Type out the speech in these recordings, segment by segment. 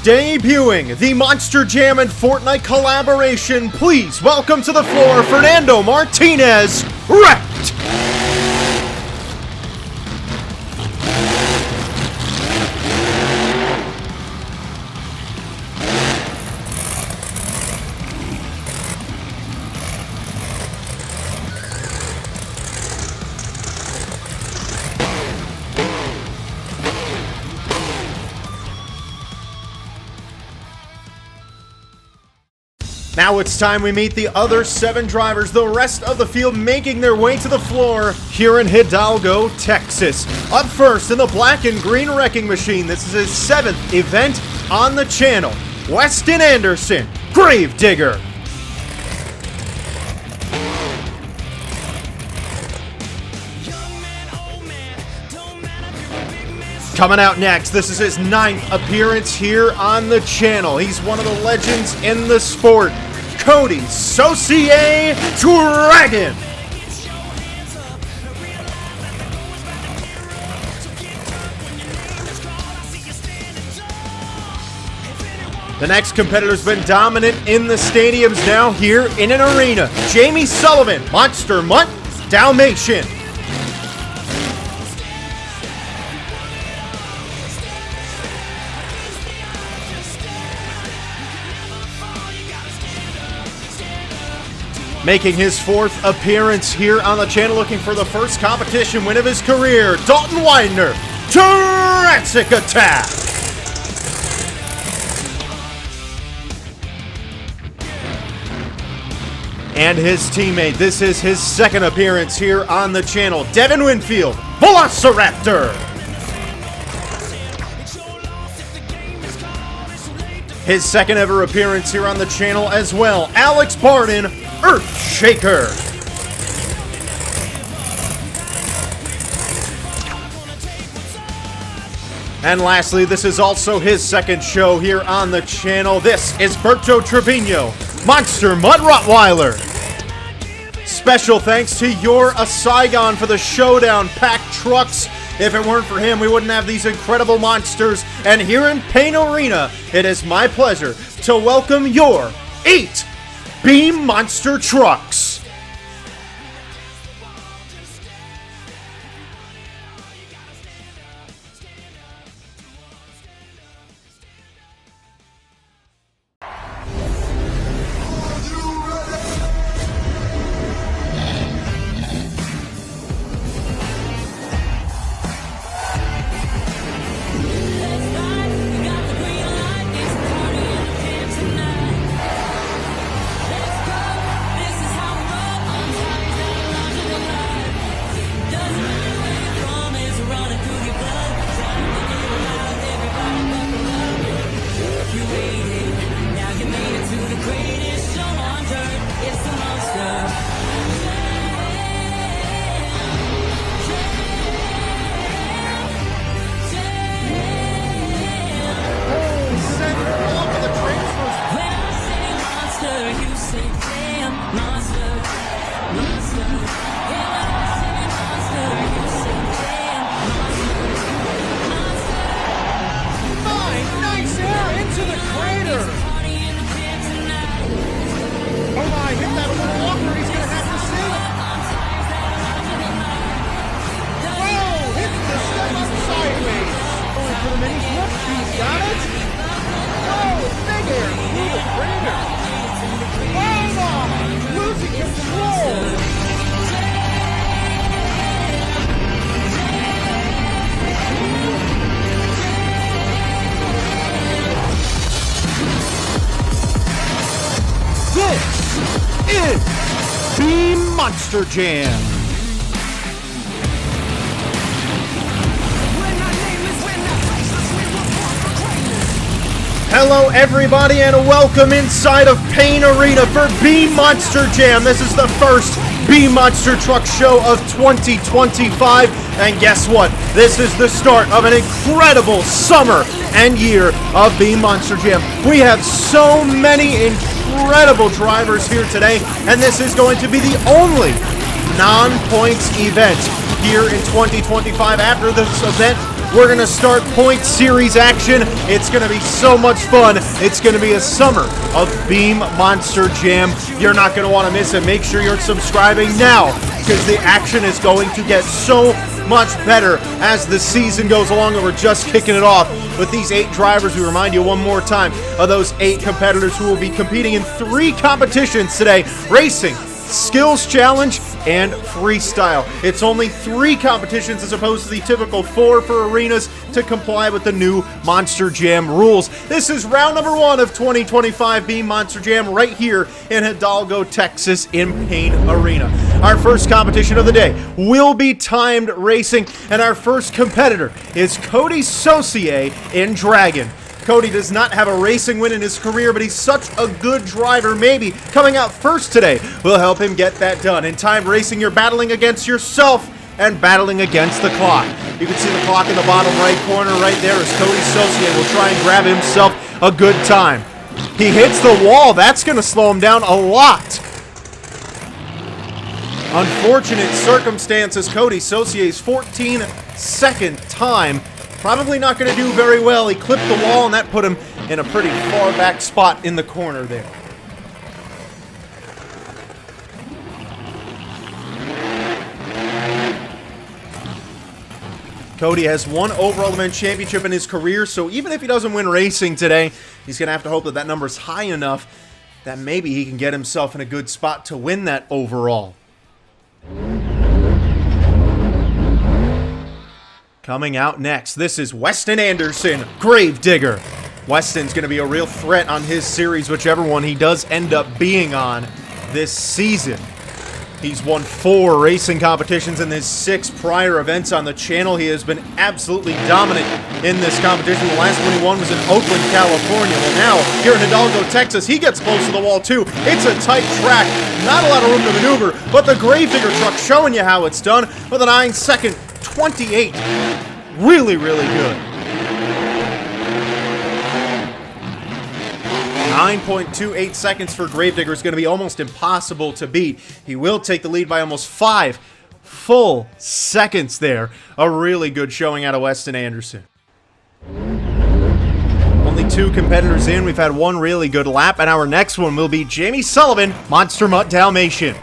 Debuting the Monster Jam and Fortnite collaboration, please welcome to the floor Fernando Martinez, Wrecked! Now it's time we meet the other 7 drivers, the rest of the field making their way to the floor here in Hidalgo, Texas. Up first in the black and green wrecking machine, this is his 7th event on the channel, Weston Anderson, Gravedigger. Coming out next, this is his 9th appearance here on the channel. He's one of the legends in the sport, Cody Soier Dragon. The next competitor's been dominant in the stadiums, now here in an arena. Sullivan, Monster Mutt, Dalmatian. Making his 4th appearance here on the channel, looking for the first competition win of his career, Dalton Winder, Jurassic Attack! And his teammate, this is his 2nd appearance here on the channel, Devin Winfield, Velociraptor! His 2nd ever appearance here on the channel as well, Bardin, Earthshaker. And lastly, this is also his 2nd show here on the channel. This is Berto Trovinho, Monster Mutt Rottweiler. Special thanks to your Saigon for the showdown packed trucks. If it weren't for him, we wouldn't have these incredible monsters. And here in Payne Arena, it is my pleasure to welcome your 8 Beam Monster Trucks. Beam Monster Jam. Hello everybody and welcome inside of Payne Arena for Beam Monster Jam. This is the first Beam Monster Truck show of 2025, and guess what? This is the start of an incredible summer and year of Beam Monster Jam. We have so many incredible drivers here today, and this is going to be the only non-points event here in 2025. After this event, we're going to start point series action. It's going to be so much fun. It's going to be a summer of Beam Monster Jam. You're not going to want to miss it. Make sure you're subscribing now, because the action is going to get so much better as the season goes along, and we're just kicking it off with these 8 drivers. We remind you one more time of those 8 competitors who will be competing in 3 competitions today: racing, skills challenge, and freestyle. It's only 3 competitions as opposed to the typical 4 for arenas to comply with the new Monster Jam rules. This is round number 1 of 2025 Beam Monster Jam right here in Hidalgo, Texas in Payne Arena. Our first competition of the day will be timed racing, and our first competitor is Cody Soier in Dragon. Cody does not have a racing win in his career, but he's such a good driver. Maybe coming out first today will help him get that done. In time racing, you're battling against yourself and battling against the clock. You can see the clock in the bottom right corner right there as Cody Soier will try and grab himself a good time. He hits the wall. That's going to slow him down a lot. Unfortunate circumstances. Cody Soicier's 14-second time. Probably not going to do very well. He clipped the wall, and that put him in a pretty far back spot in the corner there. Cody has 1 overall event championship in his career, so even if he doesn't win racing today, he's going to have to hope that that number's high enough that maybe he can get himself in a good spot to win that overall. Coming out next, this is Weston Anderson, Gravedigger. Weston's going to be a real threat on his series, whichever one he does end up being on this season. He's won 4 racing competitions in his 6 prior events on the channel. He has been absolutely dominant in this competition. The last one he won was in Oakland, California. Well, now, here in Hidalgo, Texas, he gets close to the wall, too. It's a tight track, not a lot of room to maneuver, but the Gravedigger truck showing you how it's done with a 9-second 28. Really, really good. 9.28 seconds for Gravedigger is going to be almost impossible to beat. He will take the lead by almost 5 full seconds there. A really good showing out of Weston Anderson. Only 2 competitors in. We've had 1 really good lap, and our next one will be Jamie Sullivan, Monster Mutt Dalmatian.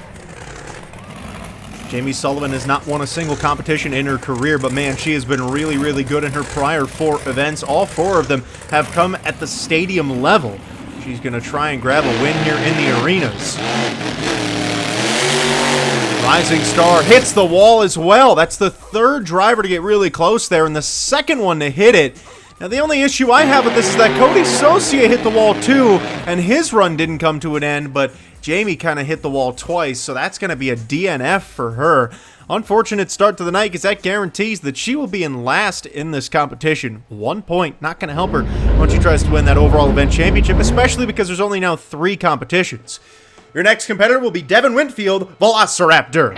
Jamie Sullivan has not won a single competition in her career, but man, she has been really, really good in her prior 4 events. All 4 of them have come at the stadium level. She's going to try and grab a win here in the arenas. Rising Star hits the wall as well. That's the 3rd driver to get really close there, and the 2nd one to hit it. Now, the only issue I have with this is that Cody Soier hit the wall too, and his run didn't come to an end, but Jamie kind of hit the wall twice, so that's going to be a DNF for her. Unfortunate start to the night, because that guarantees that she will be in last in this competition. 1 point, not going to help her when she tries to win that overall event championship, especially because there's only now 3 competitions. Your next competitor will be Devin Winfield, Velociraptor.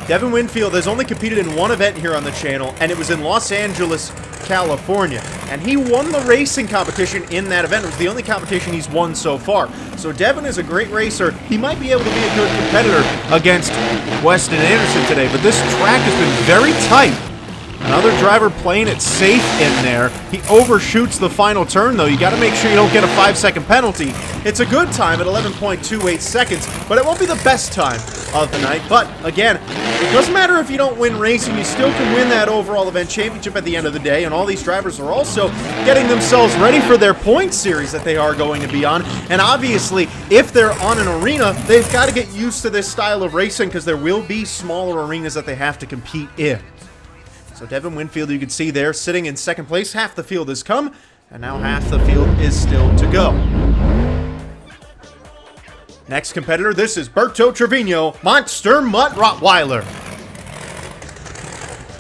Devin Winfield has only competed in 1 event here on the channel, and it was in Los Angeles, California. And he won the racing competition in that event. It was the only competition he's won so far. So Devin is a great racer. He might be able to be a good competitor against Weston Anderson today, but this track has been very tight. Another driver playing it safe in there. He overshoots the final turn, though. You got to make sure you don't get a 5-second penalty. It's a good time at 11.28 seconds, but it won't be the best time of the night. But, again, it doesn't matter if you don't win racing. You still can win that overall event championship at the end of the day, and all these drivers are also getting themselves ready for their point series that they are going to be on. And, obviously, if they're on an arena, they've got to get used to this style of racing, because there will be smaller arenas that they have to compete in. So Devin Winfield, you can see there, sitting in 2nd place. Half the field has come, and now half the field is still to go. Next competitor, this is Berto Trovinho, Monster Mutt Rottweiler.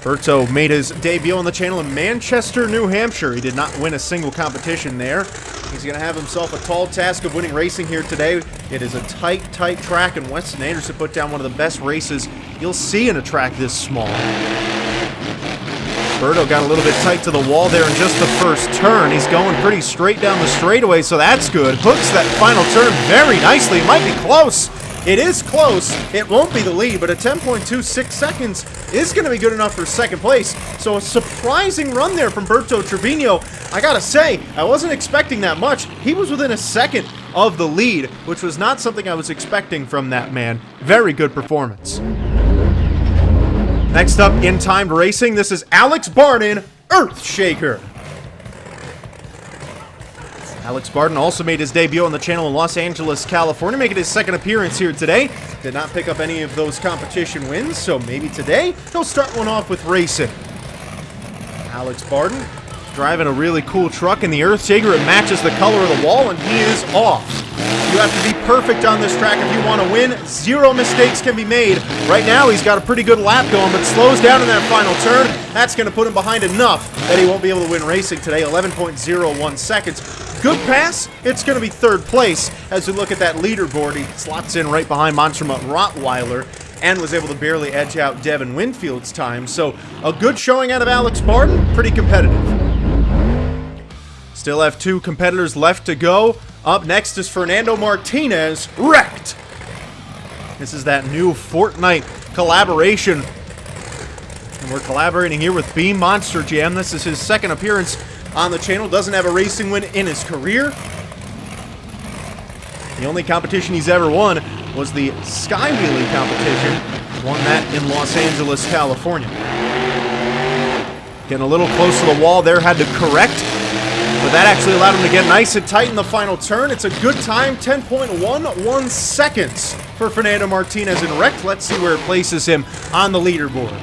Berto made his debut on the channel in Manchester, New Hampshire. He did not win a single competition there. He's going to have himself a tall task of winning racing here today. It is a tight, tight track, and Weston Anderson put down one of the best races you'll see in a track this small. Berto got a little bit tight to the wall there in just the first turn. He's going pretty straight down the straightaway, so that's good. Hooks that final turn very nicely. Might be close. It is close. It won't be the lead, but a 10.26 seconds is going to be good enough for second place. So a surprising run there from Berto Trovinho. I gotta say, I wasn't expecting that much. He was within a second of the lead, which was not something I was expecting from that man. Very good performance. Next up in timed racing, this is Alex Bardin, Earthshaker. Alex Barton also made his debut on the channel in Los Angeles, California, making his second appearance here today. Did not pick up any of those competition wins, so maybe today he'll start one off with racing. Alex Barton driving a really cool truck in the Earthshaker. It matches the color of the wall, and he is off. You have to be perfect on this track if you want to win. 0 mistakes can be made. Right now, he's got a pretty good lap going, but slows down in that final turn. That's going to put him behind enough that he won't be able to win racing today. 11.01 seconds. Good pass. It's going to be third place. As we look at that leaderboard, he slots in right behind Monster Mutt Rottweiler and was able to barely edge out Devin Winfield's time. So a good showing out of Alex Barton. Pretty competitive. Still have 2 competitors left to go. Up next is Fernando Martinez, Wrecked. This is that new Fortnite collaboration. And we're collaborating here with Beam Monster Jam. This is his second appearance on the channel. Doesn't have a racing win in his career. The only competition he's ever won was the Skywheeling competition. Won that in Los Angeles, California. Getting a little close to the wall there, had to correct. But that actually allowed him to get nice and tight in the final turn. It's a good time, 10.11 seconds for Fernando Martinez in Wrecked. Let's see where it places him on the leaderboard.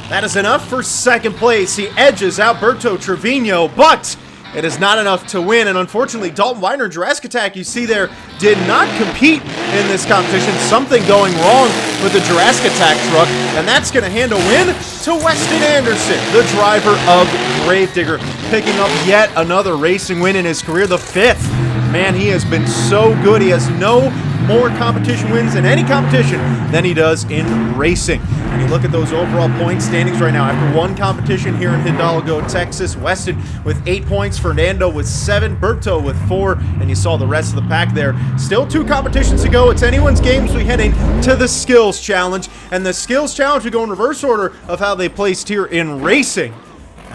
That is enough for second place. He edges Alberto Treviño, but it is not enough to win. And unfortunately, Dalton Winder and Jurassic Attack, you see there, did not compete in this competition. Something going wrong with the Jurassic Attack truck, and that's going to hand a win to Weston Anderson, the driver of Gravedigger, picking up yet another racing win in his career, the 5th. Man, he has been so good. He has no more competition wins in any competition than he does in racing. And you look at those overall point standings right now. After 1 competition here in Hidalgo, Texas, Weston with 8 points, Fernando with 7, Berto with 4, and you saw the rest of the pack there. Still 2 competitions to go. It's anyone's game as we head into the Skills Challenge. And the Skills Challenge, we go in reverse order of how they placed here in racing.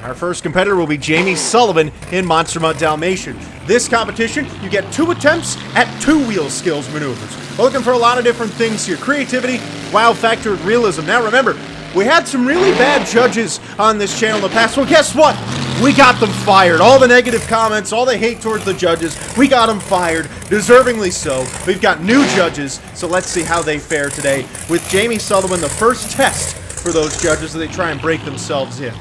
Our first competitor will be Jamie Sullivan in Monster Mutt Dalmatian. This competition, you get 2 attempts at 2-wheel skills maneuvers. We're looking for a lot of different things here. Creativity, wow factor, and realism. Now remember, we had some really bad judges on this channel in the past. Well, guess what? We got them fired. All the negative comments, all the hate towards the judges, we got them fired, deservingly so. We've got new judges, so let's see how they fare today. With Jamie Sullivan, the first test for those judges as they try and break themselves in.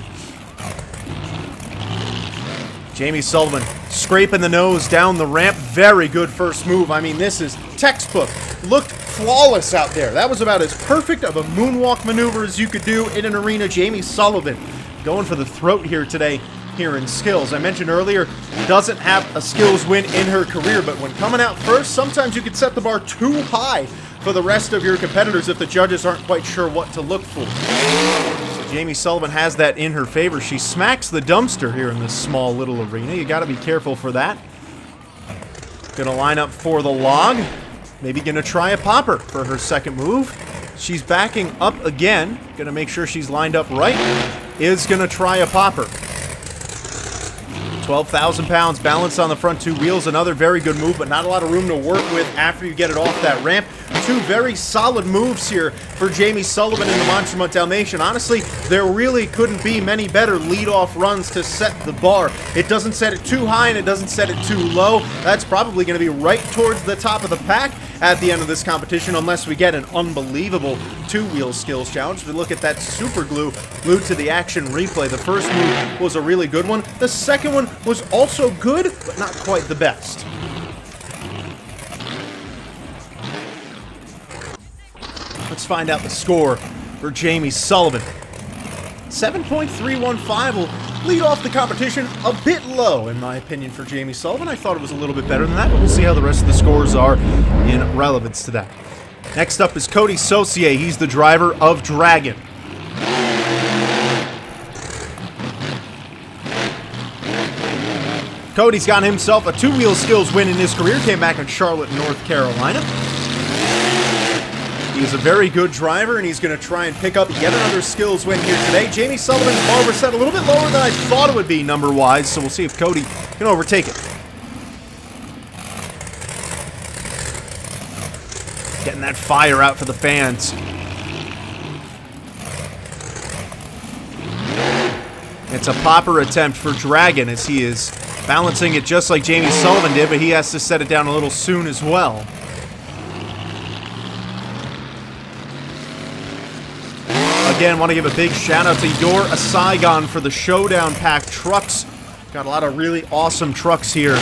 Jamie Sullivan scraping the nose down the ramp. Very good first move. I mean, this is textbook. Looked flawless out there. That was about as perfect of a moonwalk maneuver as you could do in an arena. Jamie Sullivan going for the throat here today here in skills. I mentioned earlier, doesn't have a skills win in her career, but when coming out first, sometimes you could set the bar too high for the rest of your competitors if the judges aren't quite sure what to look for. Jamie Sullivan has that in her favor. She smacks the dumpster here in this small little arena. You got to be careful for that. Gonna line up for the log. Maybe gonna try a popper for her second move. She's backing up again. Gonna make sure she's lined up right. Is gonna try a popper. 12,000 pounds balance on the front 2 wheels. Another very good move, but not a lot of room to work with after you get it off that ramp. 2 very solid moves here for Jamie Sullivan in the Monster Mutt Dalmatian. Honestly, there really couldn't be many better lead-off runs to set the bar. It doesn't set it too high and it doesn't set it too low. That's probably going to be right towards the top of the pack at the end of this competition, unless we get an unbelievable 2-wheel skills challenge. We look at that super glue glued to the action replay. The first move was a really good one. The second one was also good, but not quite the best. Let's find out the score for Jamie Sullivan. 7.315 will lead off the competition a bit low, in my opinion, for Jamie Sullivan. I thought it was a little bit better than that, but we'll see how the rest of the scores are in relevance to that. Next up is Cody Soier. He's the driver of Dragon. Cody's got himself a 2-wheel skills win in his career. Came back in Charlotte, North Carolina. He's a very good driver, and he's going to try and pick up yet another skills win here today. Jamie Sullivan's bar was set a little bit lower than I thought it would be number-wise, so we'll see if Cody can overtake it. Getting that fire out for the fans. It's a popper attempt for Dragon as he is balancing it just like Jamie Sullivan did, but he has to set it down a little soon as well. Again, want to give a big shout out to Your Saigon for the Showdown Pack trucks. Got a lot of really awesome trucks here.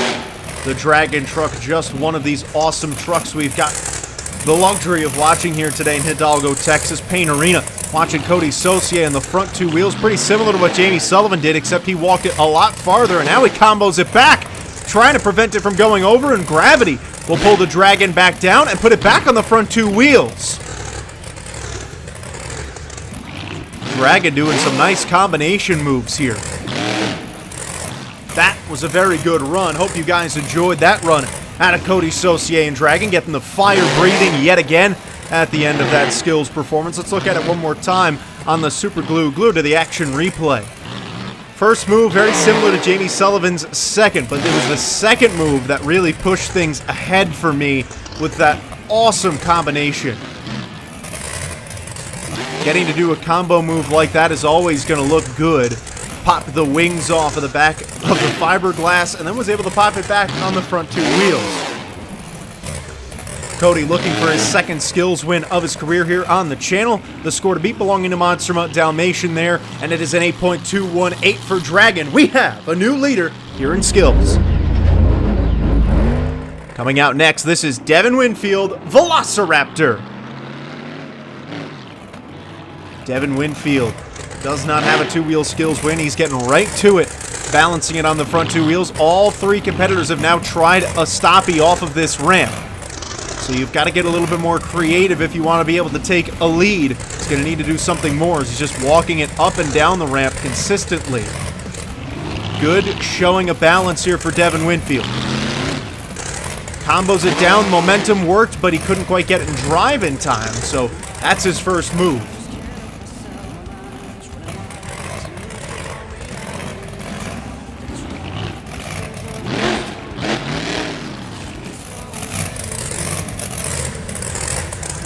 The Dragon truck, just one of these awesome trucks we've got the luxury of watching here today in Hidalgo, Texas, Payne Arena. Watching Cody Soier in the front two wheels, pretty similar to what Jamie Sullivan did, except he walked it a lot farther, and now he combos it back, trying to prevent it from going over, and gravity will pull the Dragon back down and put it back on the front two wheels. Dragon doing some nice combination moves here. That was a very good run. Hope you guys enjoyed that run out of Cody Soier and Dragon, getting the fire breathing yet again at the end of that skills performance. Let's look at it one more time on the super glue to the action replay. First move, very similar to Jamie Sullivan's second, but it was the second move that really pushed things ahead for me with that awesome combination. Getting to do a combo move like that is always going to look good. Popped the wings off of the back of the fiberglass and then was able to pop it back on the front two wheels. Cody looking for his second skills win of his career here on the channel. The score to beat belonging to Monster Mutt Dalmatian there, and it is an 8.218 for Dragon. We have a new leader here in skills. Coming out next, this is Devin Winfield, Velociraptor. Devin Winfield does not have a two-wheel skills win. He's getting right to it, balancing it on the front two wheels. All three competitors have now tried a stoppie off of this ramp. So you've got to get a little bit more creative if you want to be able to take a lead. He's going to need to do something more as he's just walking it up and down the ramp consistently. Good showing of balance here for Devin Winfield. Combos it down, momentum worked, but he couldn't quite get it in drive in time, so that's his first move.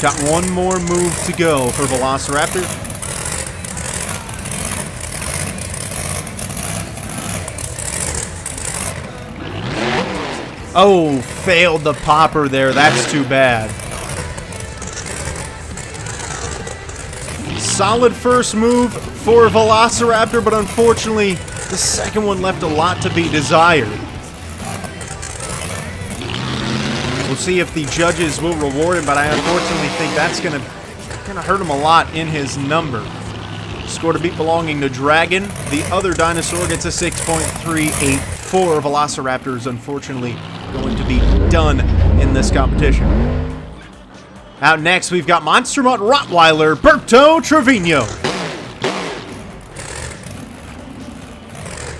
Got one more move to go for Velociraptor. Oh, failed the popper there. That's too bad. Solid first move for Velociraptor, but unfortunately, the second one left a lot to be desired. We'll see if the judges will reward him, but I unfortunately think that's gonna hurt him a lot in his number. Score to beat belonging to Dragon. The other dinosaur gets a 6.384. Velociraptor is unfortunately going to be done in this competition. Out next, we've got Monster Mutt Rottweiler, Berto Trovinho.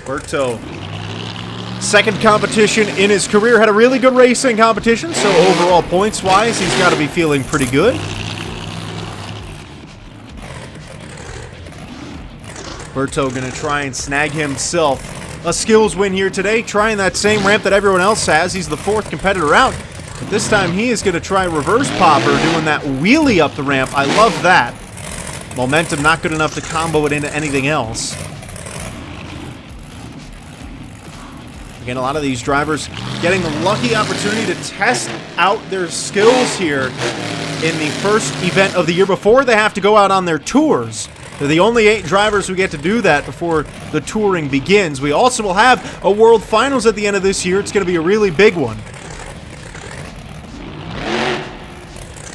Berto, second competition in his career, had a really good racing competition, so overall points-wise, he's got to be feeling pretty good. Berto going to try and snag himself a skills win here today, trying that same ramp that everyone else has. He's the fourth competitor out, but this time he is going to try reverse popper, doing that wheelie up the ramp. I love that. Momentum not good enough to combo it into anything else. Again, a lot of these drivers getting the lucky opportunity to test out their skills here in the first event of the year before they have to go out on their tours. They're the only 8 drivers who get to do that before the touring begins. We also will have a World Finals at the end of this year. It's going to be a really big one.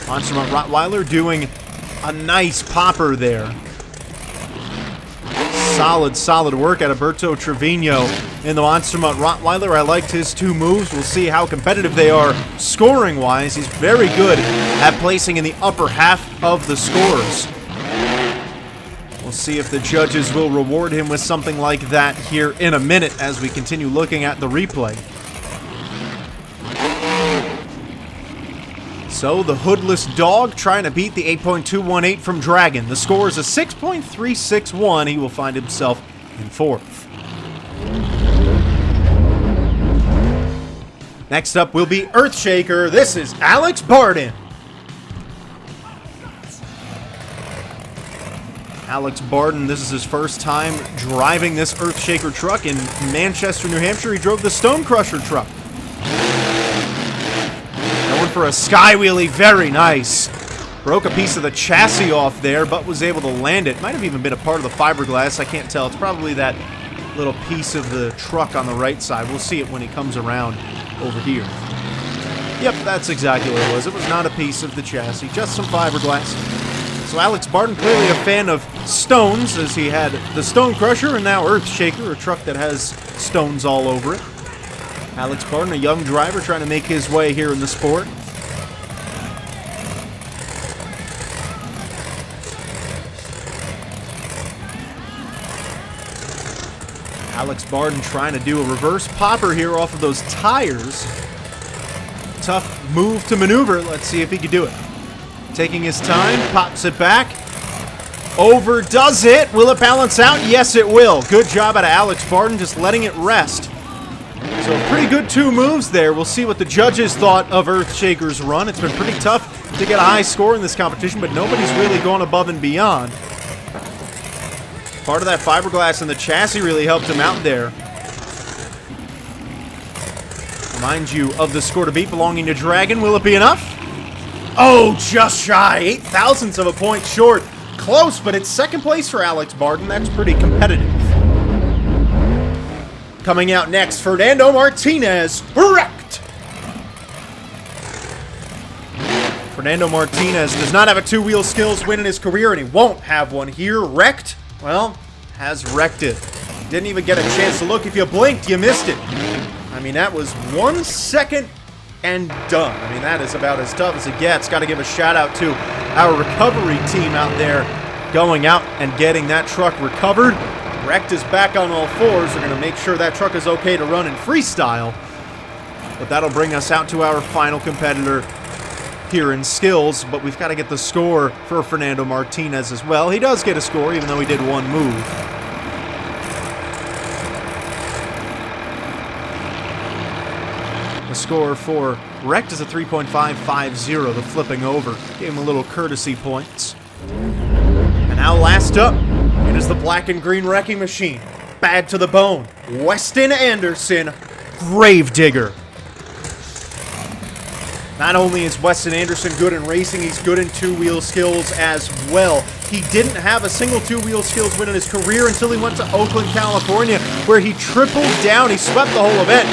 Monster Mutt Rottweiler doing a nice popper there. Solid work out of Berto Trovinho in the Monster Mutt Rottweiler. I liked his 2 moves. We'll see how competitive they are scoring-wise. He's very good at placing in the upper half of the scores. We'll see if the judges will reward him with something like that here in a minute as we continue looking at the replay. So the hoodless dog trying to beat the 8.218 from Dragon. The score is a 6.361. He will find himself in 4th. Next up will be Earthshaker. This is Alex Bardin. Alex Bardin, this is his first time driving this Earthshaker truck in Manchester, New Hampshire. He drove the Stone Crusher truck. Going for a sky wheelie, very nice. Broke a piece of the chassis off there, but was able to land it. Might have even been a part of the fiberglass, I can't tell. It's probably that little piece of the truck on the right side. We'll see it when he comes around over here. Yep, that's exactly what it was. It was not a piece of the chassis, just some fiberglass. So Alex Barton, clearly a fan of stones, as he had the Stone Crusher and now Earthshaker, a truck that has stones all over it. Alex Barton, a young driver trying to make his way here in the sport. Alex Barton trying to do a reverse popper here off of those tires. Tough move to maneuver. Let's see if he can do it. Taking his time, pops it back. Overdoes it. Will it balance out? Yes, it will. Good job out of Alex Barton, just letting it rest. So pretty good 2 moves there. We'll see what the judges thought of Earthshaker's run. It's been pretty tough to get a high score in this competition, but nobody's really gone above and beyond. Part of that fiberglass in the chassis really helped him out there. Remind you of the score to beat belonging to Dragon. Will it be enough? Oh, just shy. 0.008 of a point short. Close, but it's second place for Alex Barton. That's pretty competitive. Coming out next, Fernando Martinez, wrecked. Fernando Martinez does not have a 2-wheel skills win in his career, and he won't have one here. Wrecked? Well, has wrecked it. Didn't even get a chance to look. If you blinked, you missed it. I mean, that was 1 second and done. I mean, that is about as tough as it gets. Got to give a shout out to our recovery team out there going out and getting that truck recovered. Wrecked is back on all fours. They're going to make sure that truck is okay to run in freestyle. But that'll bring us out to our final competitor here in skills. But we've got to get the score for Fernando Martinez as well. He does get a score, even though he did 1 move. The score for Wrecked is a 3.550, the flipping over. Gave him a little courtesy points. And now last up, it is the black and green wrecking machine. Bad to the bone. Weston Anderson, Gravedigger. Not only is Weston Anderson good in racing, he's good in 2-wheel skills as well. He didn't have a single 2-wheel skills win in his career until he went to Oakland, California, where he tripled down. He swept the whole event.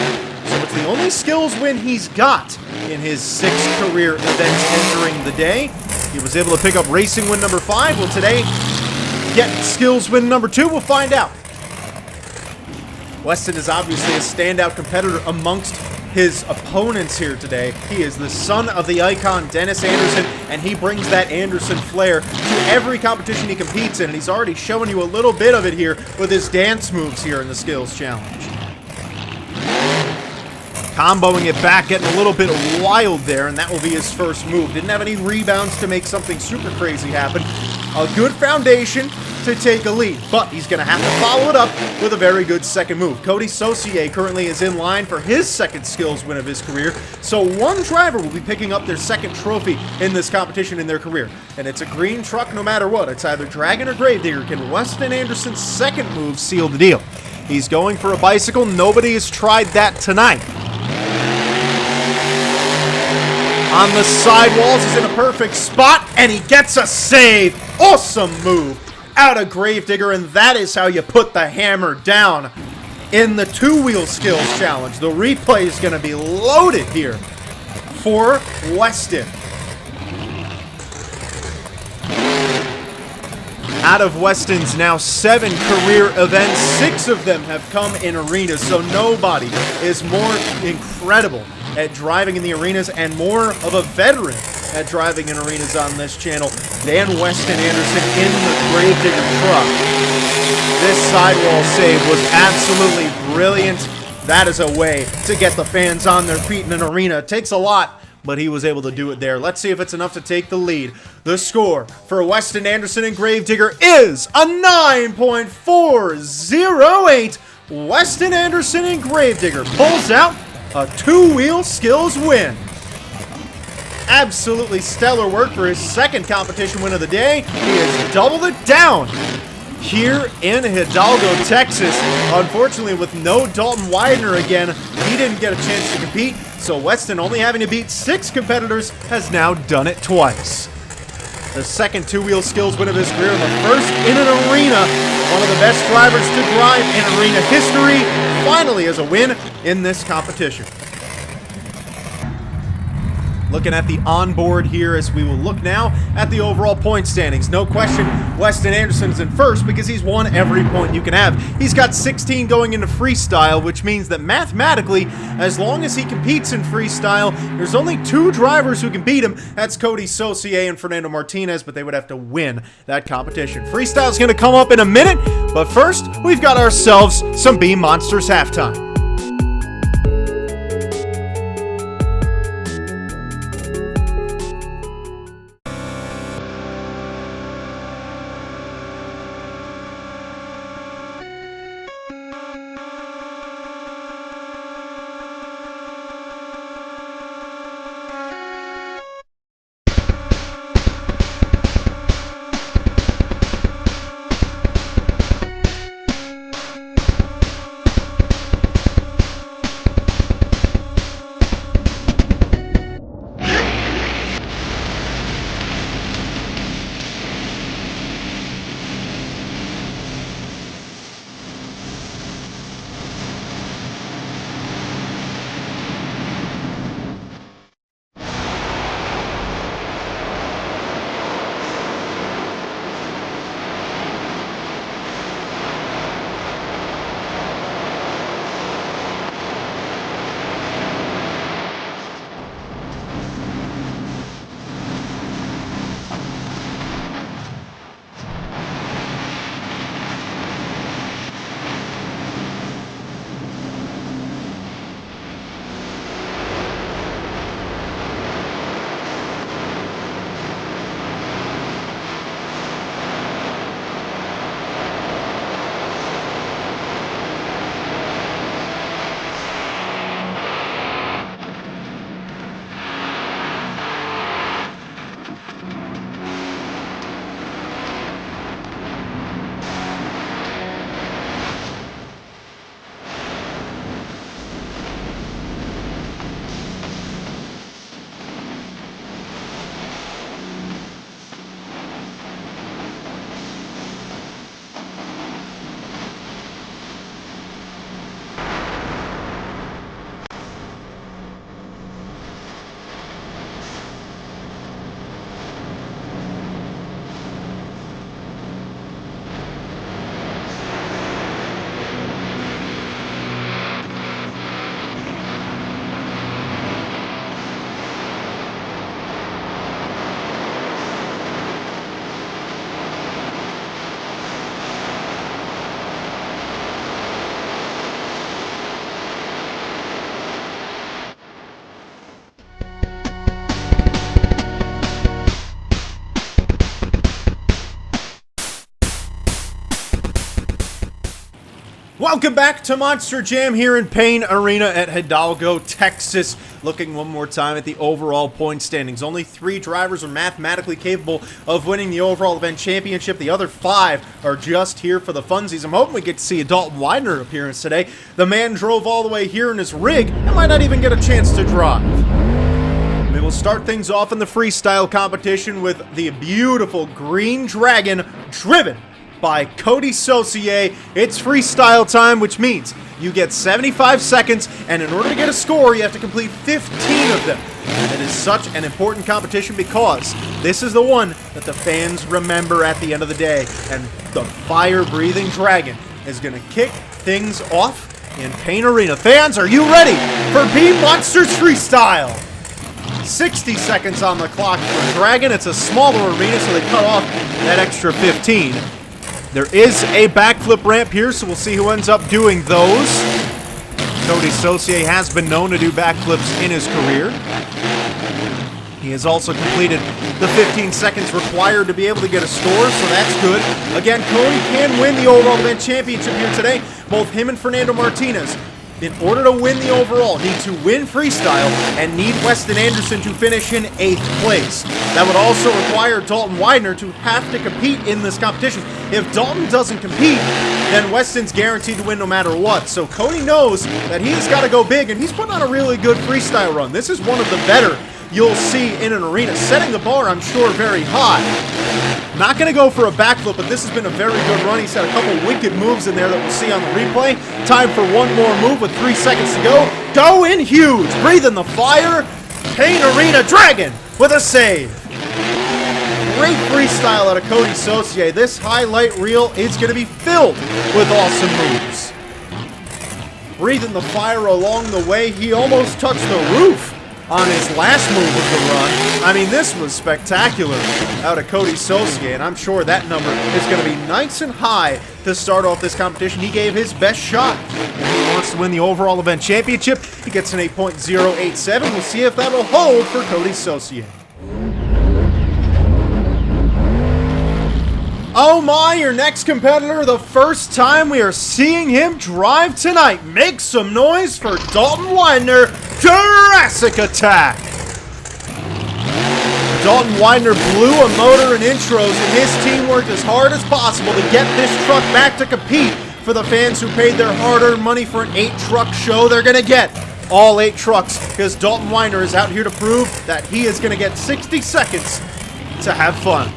So it's the only skills win he's got in his 6 career events entering the day. He was able to pick up racing win number 5. Will today get skills win number 2? We'll find out. Weston is obviously a standout competitor amongst his opponents here today. He is the son of the icon Dennis Anderson, and he brings that Anderson flair to every competition he competes in, and he's already showing you a little bit of it here with his dance moves here in the skills challenge. Comboing it back, getting a little bit wild there, and that will be his first move. Didn't have any rebounds to make something super crazy happen. A good foundation to take a lead, but he's going to have to follow it up with a very good second move. Cody Soier currently is in line for his second skills win of his career, so 1 driver will be picking up their second trophy in this competition in their career, and it's a green truck no matter what. It's either Dragon or Gravedigger. Can Weston Anderson's second move seal the deal? He's going for a bicycle. Nobody has tried that tonight. On the sidewalls, he's in a perfect spot, and he gets a save. Awesome move out of Gravedigger, and that is how you put the hammer down in the 2-wheel skills challenge. The replay is going to be loaded here for Weston. Out of Weston's now 7 career events, 6 of them have come in arenas, so nobody is more incredible at driving in the arenas and more of a veteran at driving in arenas on this channel than Weston Anderson in the Gravedigger truck. This sidewall save was absolutely brilliant. That is a way to get the fans on their feet in an arena. It takes a lot but he was able to do it there. Let's see if it's enough to take the lead. The score for Weston Anderson and Gravedigger is a 9.408. Weston Anderson and Gravedigger pulls out a two-wheel skills win. Absolutely stellar work for his second competition win of the day. He has doubled it down here in Hidalgo, Texas. Unfortunately, with no Dalton Winder again, he didn't get a chance to compete, so Weston, only having to beat 6 competitors, has now done it twice. The second two-wheel skills win of his career, and the first in an arena. One of the best drivers to drive in arena history finally has a win in this competition. Looking at the onboard here as we will look now at the overall point standings. No question, Weston Anderson's in first because he's won every point you can have. He's got 16 going into freestyle, which means that mathematically, as long as he competes in freestyle, there's only 2 drivers who can beat him. That's Cody Soier and Fernando Martinez, but they would have to win that competition. Freestyle's going to come up in a minute, but first, we've got ourselves some B Monsters halftime. Welcome back to Monster Jam here in Payne Arena at Hidalgo, Texas. Looking one more time at the overall point standings. Only 3 drivers are mathematically capable of winning the overall event championship. The other 5 are just here for the funsies. I'm hoping we get to see a Dalton Winder appearance today. The man drove all the way here in his rig and might not even get a chance to drive. We will start things off in the freestyle competition with the beautiful Green Dragon driven by Cody Soier. It's freestyle time, which means you get 75 seconds, and in order to get a score, you have to complete 15 of them. And it is such an important competition because this is the one that the fans remember at the end of the day, and the fire-breathing dragon is going to kick things off in Payne Arena. Fans, are you ready for B Monsters Freestyle? 60 seconds on the clock for Dragon. It's a smaller arena, so they cut off that extra 15. There is a backflip ramp here, so we'll see who ends up doing those. Cody Soier has been known to do backflips in his career. He has also completed the 15 seconds required to be able to get a score, so that's good. Again, Coty can win the overall event championship here today. Both him and Fernando Martinez, in order to win the overall, need to win freestyle and need Weston Anderson to finish in 8th place. That would also require Dalton Winder to have to compete in this competition. If Dalton doesn't compete, then Weston's guaranteed to win no matter what. So Coty knows that he's got to go big, and he's putting on a really good freestyle run. This is one of the better you'll see in an arena, setting the bar, I'm sure, very high. Not going to go for a backflip, but this has been a very good run. He's had a couple wicked moves in there that we'll see on the replay. Time for one more move with 3 seconds to go. Go in huge. Breathing the fire. Payne Arena Dragon with a save. Great freestyle out of Cody Soier. This highlight reel is going to be filled with awesome moves. Breathing the fire along the way. He almost touched the roof on his last move of the run. I mean, this was spectacular out of Cody Soier, and I'm sure that number is going to be nice and high to start off this competition. He gave his best shot. If he wants to win the overall event championship, he gets an 8.087. We'll see if that'll hold for Cody Soier. Oh my, your next competitor, the first time we are seeing him drive tonight. Make some noise for Dalton Winder, Jurassic Attack. Dalton Winder blew a motor in intros, and his team worked as hard as possible to get this truck back to compete for the fans who paid their hard-earned money for an 8-truck show. They're going to get all 8 trucks because Dalton Winder is out here to prove that he is going to get 60 seconds to have fun.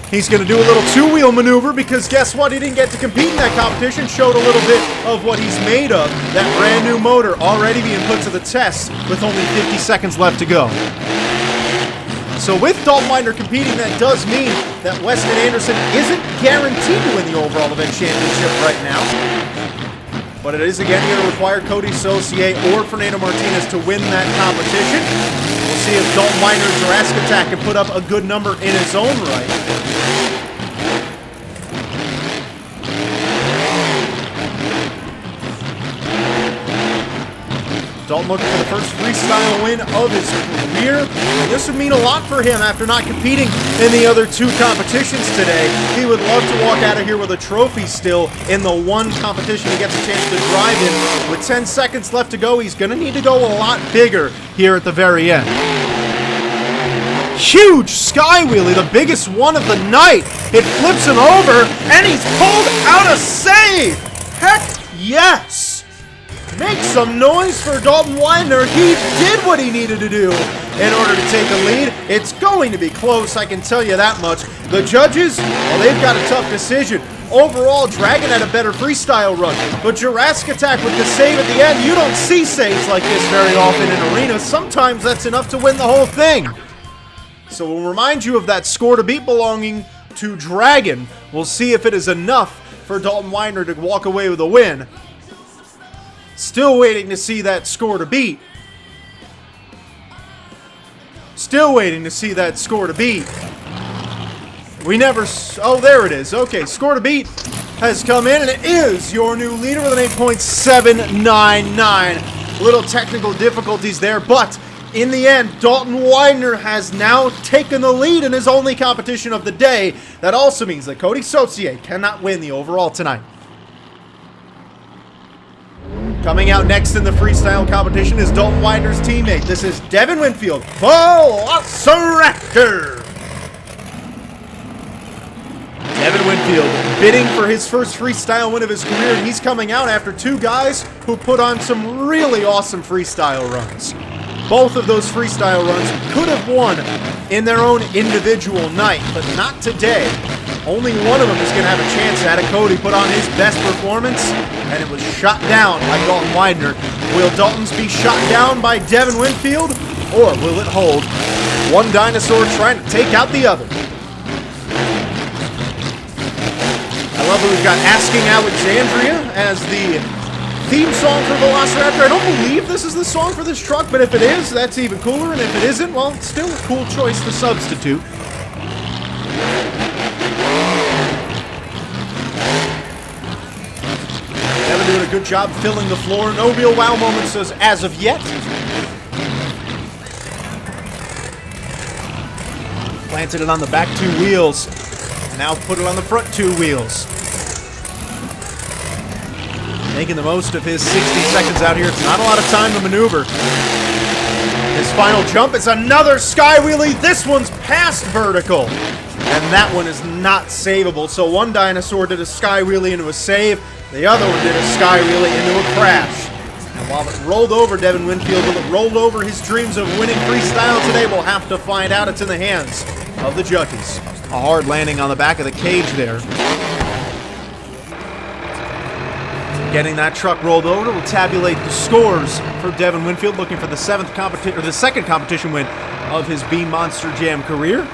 He's going to do a little 2-wheel maneuver because guess what? He didn't get to compete in that competition. Showed a little bit of what he's made of. That brand new motor already being put to the test with only 50 seconds left to go. So with Dalton Winder competing, that does mean that Weston Anderson isn't guaranteed to win the overall event championship right now. But it is again going to require Cody Soier or Fernando Martinez to win that competition. We'll see if Dalton Winder and Jurassic Attack can put up a good number in his own right. Dalton looking for the first freestyle win of his career. This would mean a lot for him after not competing in the other 2 competitions today. He would love to walk out of here with a trophy still in the one competition he gets a chance to drive in. With 10 seconds left to go, he's going to need to go a lot bigger here at the very end. Huge sky wheelie, the biggest one of the night. It flips him over, and he's pulled out a save. Heck yes. Make some noise for Dalton Winder. He did what he needed to do in order to take a lead. It's going to be close, I can tell you that much. The judges, well, they've got a tough decision. Overall, Dragon had a better freestyle run, but Jurassic Attack with the save at the end, you don't see saves like this very often in arenas. Sometimes that's enough to win the whole thing. So we'll remind you of that score to beat belonging to Dragon. We'll see if it is enough for Dalton Winder to walk away with a win. Still waiting to see that score to beat. Still waiting to see that score to beat. We never... Oh, there it is. Okay, score to beat has come in, and it is your new leader with an 8.799. Little technical difficulties there, but in the end, Dalton Winder has now taken the lead in his only competition of the day. That also means that Cody Soier cannot win the overall tonight. Coming out next in the freestyle competition is Dalton Winder's teammate. This is Devin Winfield, Velociraptor. Devin Winfield bidding for his first freestyle win of his career, and he's coming out after 2 guys who put on some really awesome freestyle runs. Both of those freestyle runs could have won in their own individual night, but not today. Only one of them is going to have a chance at it. Coty put on his best performance, and it was shot down by Dalton Winder. Will Dalton's be shot down by Devin Winfield, or will it hold? One dinosaur trying to take out the other. I love that we've got Asking Alexandria as the theme song for Velociraptor. I don't believe this is the song for this truck, but if it is, that's even cooler, and if it isn't, well, it's still a cool choice to substitute. Devin doing a good job filling the floor. No real wow moments as of yet. Planted it on the back 2 wheels. And now put it on the front 2 wheels. Making the most of his 60 seconds out here. It's not a lot of time to maneuver. His final jump is another sky wheelie. This one's past vertical. And that one is not savable. So one dinosaur did a sky wheelie into a save. The other one did a sky wheelie into a crash. And while it rolled over Devin Winfield, will it roll over his dreams of winning freestyle today? We'll have to find out. It's in the hands of the judges. A hard landing on the back of the cage there. Getting that truck rolled over will tabulate the scores for Devin Winfield, looking for the second competition win of his Beam Monster Jam career.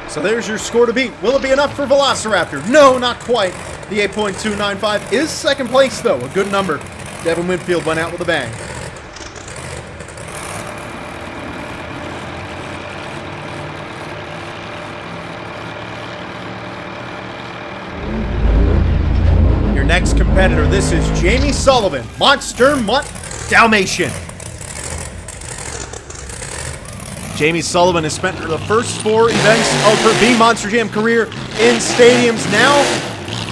So there's your score to beat. Will it be enough for Velociraptor? No, not quite. The 8.295 is second place, though. A good number. Devin Winfield went out with a bang. Next competitor, this is Jamie Sullivan, Monster Mutt Dalmatian. Jamie Sullivan has spent the first 4 events of her Beam Monster Jam career in stadiums, now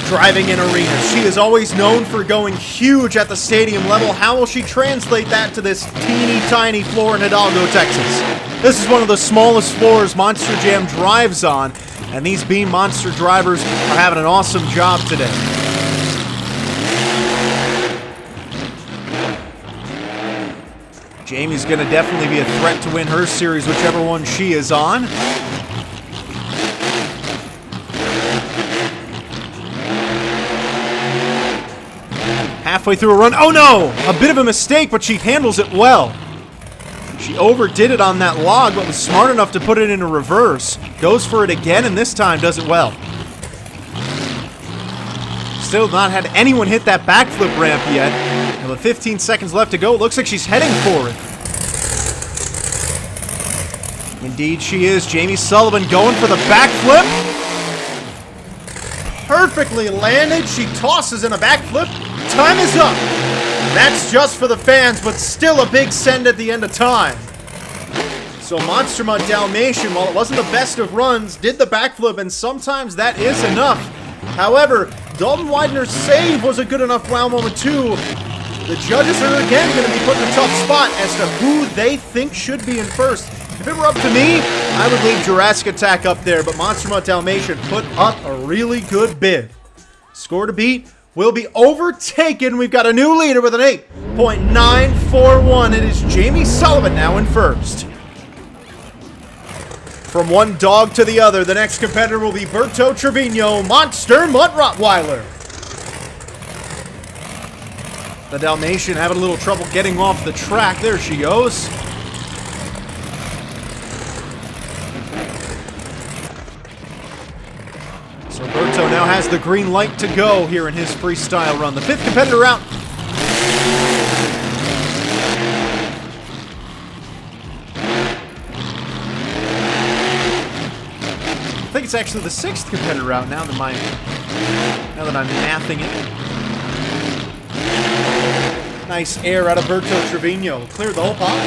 driving in arenas. She is always known for going huge at the stadium level. How will she translate that to this teeny tiny floor in Hidalgo, Texas? This is one of the smallest floors Monster Jam drives on, and these Beam Monster drivers are having an awesome job today. Jamie's going to definitely be a threat to win her series, whichever one she is on. Halfway through a run. Oh no! A bit of a mistake, but she handles it well. She overdid it on that log, but was smart enough to put it into reverse. Goes for it again, and this time does it well. Still not had anyone hit that backflip ramp yet. And with 15 seconds left to go, it looks like she's heading for it. Indeed she is. Jamie Sullivan going for the backflip. Perfectly landed. She tosses in a backflip. Time is up. That's just for the fans, but still a big send at the end of time. So Monster Mutt Dalmatian, while it wasn't the best of runs, did the backflip, and sometimes that is enough. However, Dalton Winder's save was a good enough wow moment too. The judges are again going to be put in a tough spot as to who they think should be in first. If it were up to me, I would leave Jurassic Attack up there, but Monster Mutt Dalmatian put up a really good bid. Score to beat will be overtaken. We've got a new leader with an 8.941. It is Jamie Sullivan now in first. From one dog to the other, the next competitor will be Berto Trovinho, Monster Mutt Rottweiler. The Dalmatian having a little trouble getting off the track. There she goes. So Berto now has the green light to go here in his freestyle run. The 5th competitor out. I think it's actually the 6th competitor out now that I'm mathing it. Nice air out of Berto Trovinho. Cleared the whole pot.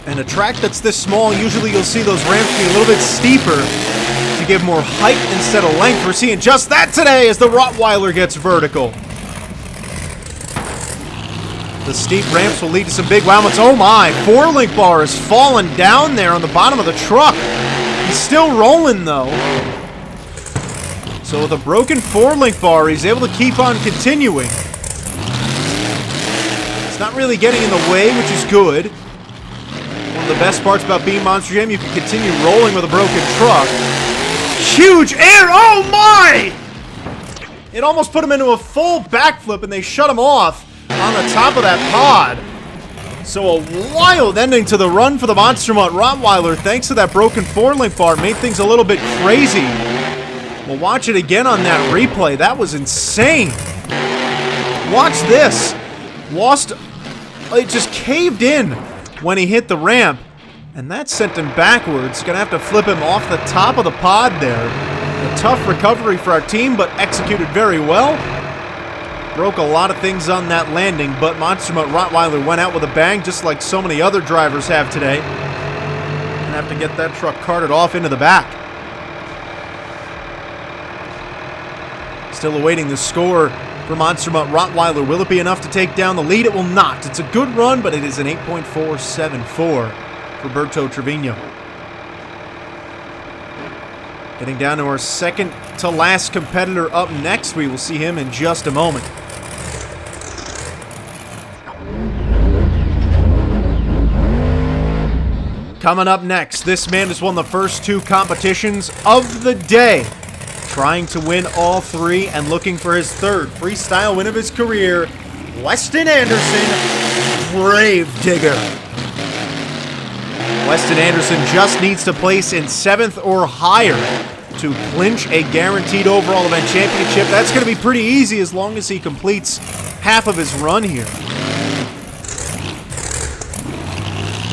And a track that's this small, usually you'll see those ramps be a little bit steeper to give more height instead of length. We're seeing just that today as the Rottweiler gets vertical. The steep ramps will lead to some big wow moments. Oh my, 4-link bar is falling down there on the bottom of the truck. He's still rolling though. So with a broken 4-link bar, he's able to keep on continuing. It's not really getting in the way, which is good. One of the best parts about Beam Monster Jam, you can continue rolling with a broken truck. Huge air, oh my! It almost put him into a full backflip and they shut him off on the top of that pod. So a wild ending to the run for the Monster Mutt Rottweiler thanks to that broken 4-link bar. Made things a little bit crazy. We'll watch it again on that replay. That was insane. Watch this. It just caved in when he hit the ramp. And that sent him backwards. Gonna have to flip him off the top of the pod there. A tough recovery for our team, but executed very well. Broke a lot of things on that landing, but Monster Mutt Rottweiler went out with a bang, just like so many other drivers have today. Gonna have to get that truck carted off into the back. Still awaiting the score for Monster Mutt Rottweiler. Will it be enough to take down the lead? It will not. It's a good run, but it is an 8.474 for Berto Trovinho. Getting down to our second to last competitor up next. We will see him in just a moment. Coming up next, this man has won the first 2 competitions of the day. Trying to win all 3 and looking for his 3rd freestyle win of his career, Weston Anderson, Gravedigger. Weston Anderson just needs to place in 7th or higher to clinch a guaranteed overall event championship. That's going to be pretty easy as long as he completes half of his run here.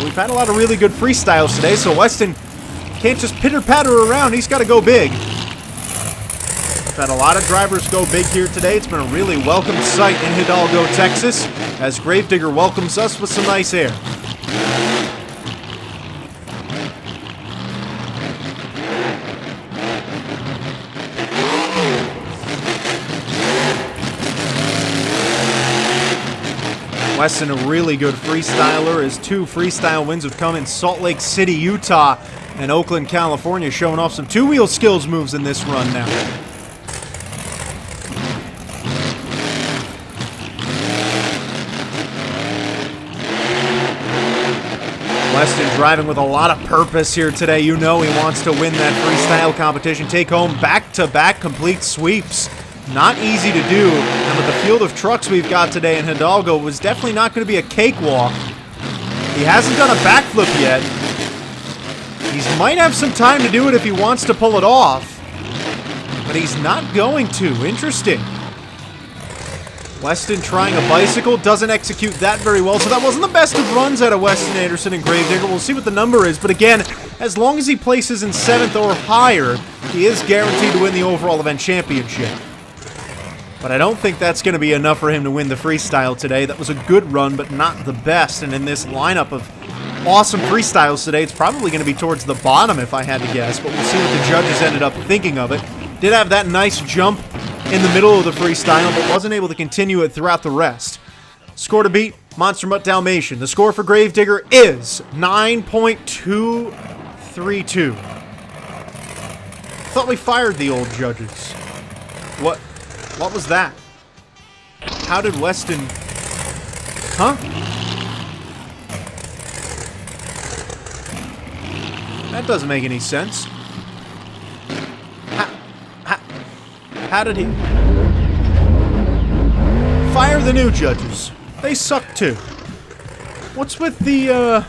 We've had a lot of really good freestyles today, so Weston can't just pitter-patter around. He's got to go big. We've had a lot of drivers go big here today. It's been a really welcome sight in Hidalgo, Texas, as Gravedigger welcomes us with some nice air. Weston, a really good freestyler. His 2 freestyle wins have come in Salt Lake City, Utah, and Oakland, California, showing off some 2-wheel skills moves in this run now. Weston driving with a lot of purpose here today. You know he wants to win that freestyle competition, take home back-to-back complete sweeps. Not easy to do, and with the field of trucks we've got today in Hidalgo, it was definitely not going to be a cakewalk. He hasn't done a backflip yet. He might have some time to do it if he wants to pull it off, but he's not going to. Interesting. Weston trying a bicycle, doesn't execute that very well, so that wasn't the best of runs out of Weston Anderson and Gravedigger. We'll see what the number is, but again, as long as he places in 7th or higher, he is guaranteed to win the overall event championship. But I don't think that's going to be enough for him to win the freestyle today. That was a good run, but not the best. And in this lineup of awesome freestyles today, it's probably going to be towards the bottom if I had to guess. But we'll see what the judges ended up thinking of it. Did have that nice jump in the middle of the freestyle, but wasn't able to continue it throughout the rest. Score to beat, Monster Mutt Dalmatian. The score for Gravedigger is 9.232. Thought we fired the old judges. What was that? How did Weston... Huh? That doesn't make any sense. How did he... Fire the new judges. They suck too. What's with the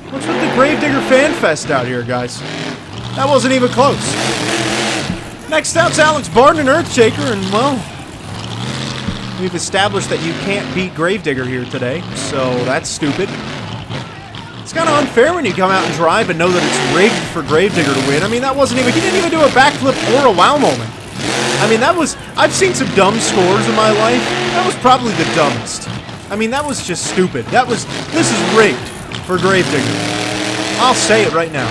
Gravedigger Fan Fest out here, guys? That wasn't even close. Next up's Alex Bardin and Earthshaker, and well, we've established that you can't beat Gravedigger here today, so that's stupid. It's kind of unfair when you come out and drive and know that it's rigged for Gravedigger to win. I mean, that wasn't even, he didn't even do a backflip or a wow moment. I mean, that was, I've seen some dumb scores in my life. That was probably the dumbest. I mean, that was just stupid. This is rigged for Gravedigger. I'll say it right now.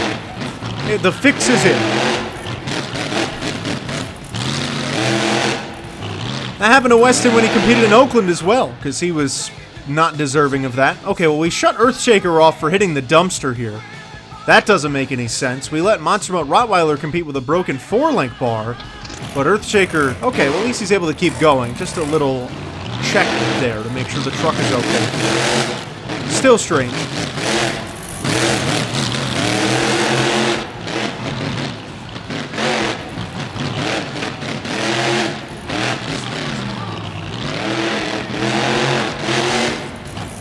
The fix is in. That happened to Weston when he competed in Oakland as well, because he was not deserving of that. Okay, well, we shut Earthshaker off for hitting the dumpster here. That doesn't make any sense. We let Monster Mutt Rottweiler compete with a broken 4-link bar, but Earthshaker, okay, well, at least he's able to keep going. Just a little check there to make sure the truck is okay. Still strange.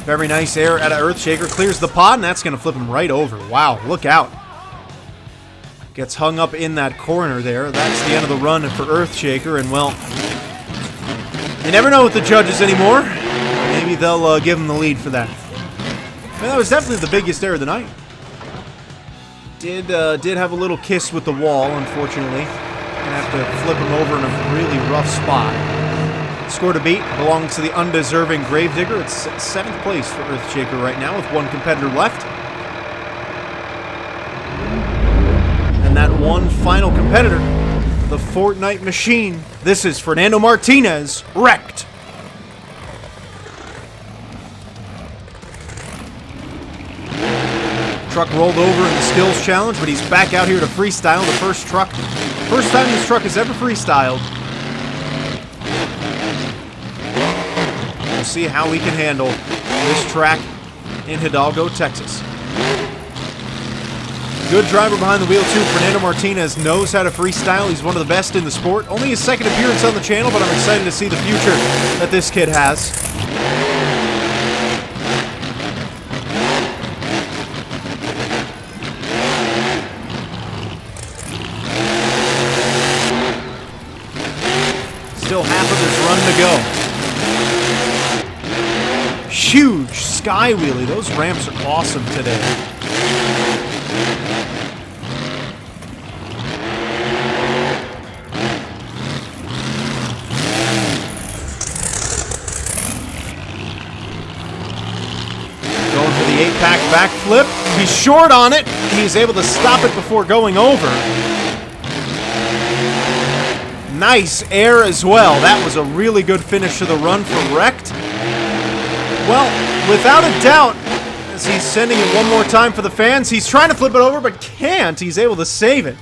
Very nice air out of Earthshaker. Clears the pod, and that's going to flip him right over. Wow, look out. Gets hung up in that corner there. That's the end of the run for Earthshaker, and well, you never know with the judges anymore. Maybe they'll give him the lead for that. I mean, that was definitely the biggest air of the night. Did have a little kiss with the wall, unfortunately. Gonna have to flip him over in a really rough spot. Score to beat belongs to the undeserving Gravedigger. It's 7th place for Earthshaker right now with 1 competitor left. And that one final competitor, the Fortnite Machine. This is Fernando Martinez, wrecked. Truck rolled over in the skills challenge, but he's back out here to freestyle the first time this truck has ever freestyled. We'll see how he can handle this track in Hidalgo, Texas. Good driver behind the wheel too. Fernando Martinez knows how to freestyle. He's one of the best in the sport. Only his 2nd appearance on the channel, but I'm excited to see the future that this kid has. Still half of this run to go. Huge sky wheelie. Those ramps are awesome today. Going for the 8-pack backflip. He's short on it. He's able to stop it before going over. Nice air as well. That was a really good finish to the run for Wrecked. Well, without a doubt, as he's sending it one more time for the fans, he's trying to flip it over but can't. He's able to save it.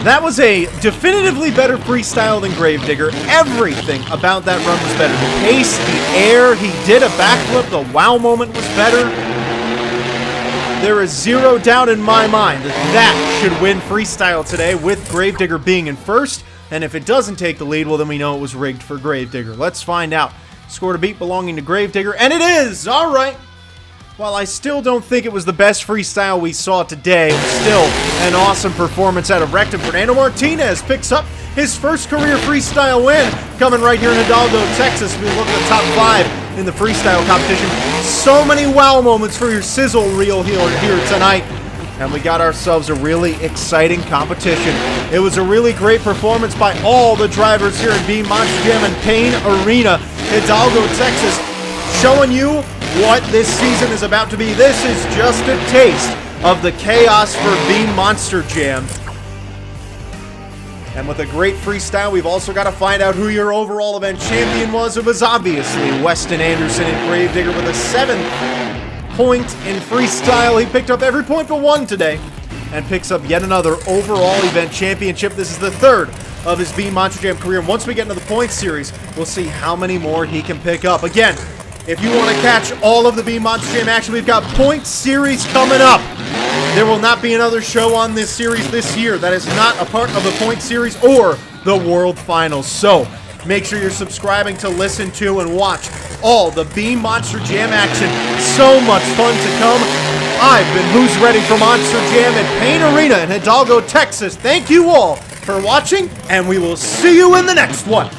That was a definitively better freestyle than Gravedigger. Everything about that run was better. The pace, the air, he did a backflip, the wow moment was better. There is zero doubt in my mind that should win freestyle today, with Gravedigger being in first. And if it doesn't take the lead, well, then we know it was rigged for Gravedigger. Let's find out. Score to beat belonging to Gravedigger, and it is! All right. While I still don't think it was the best freestyle we saw today, it was still an awesome performance out of Wrecked. Fernando Martinez picks up his first career freestyle win, coming right here in Hidalgo, Texas. We look at the top 5 in the freestyle competition. So many wow moments for your sizzle reel here tonight. And we got ourselves a really exciting competition. It was a really great performance by all the drivers here at Beam Monster Jam and Payne Arena, Hidalgo, Texas, showing you what this season is about to be. This is just a taste of the chaos for Beam Monster Jam. And with a great freestyle, we've also got to find out who your overall event champion was. It was obviously Weston Anderson in Gravedigger with a 7th point in freestyle. He picked up every point but 1 today and picks up yet another overall event championship. This is the 3rd of his Beam Monster Jam career. And once we get into the points series, we'll see how many more he can pick up. Again, if you want to catch all of the Beam Monster Jam action, we've got points series coming up. There will not be another show on this series this year that is not a part of the point series or the World Finals. So make sure you're subscribing to listen to and watch all the Beam Monster Jam action. So much fun to come. I've been Who's Ready for Monster Jam at Payne Arena in Hidalgo, Texas. Thank you all for watching, and we will see you in the next one.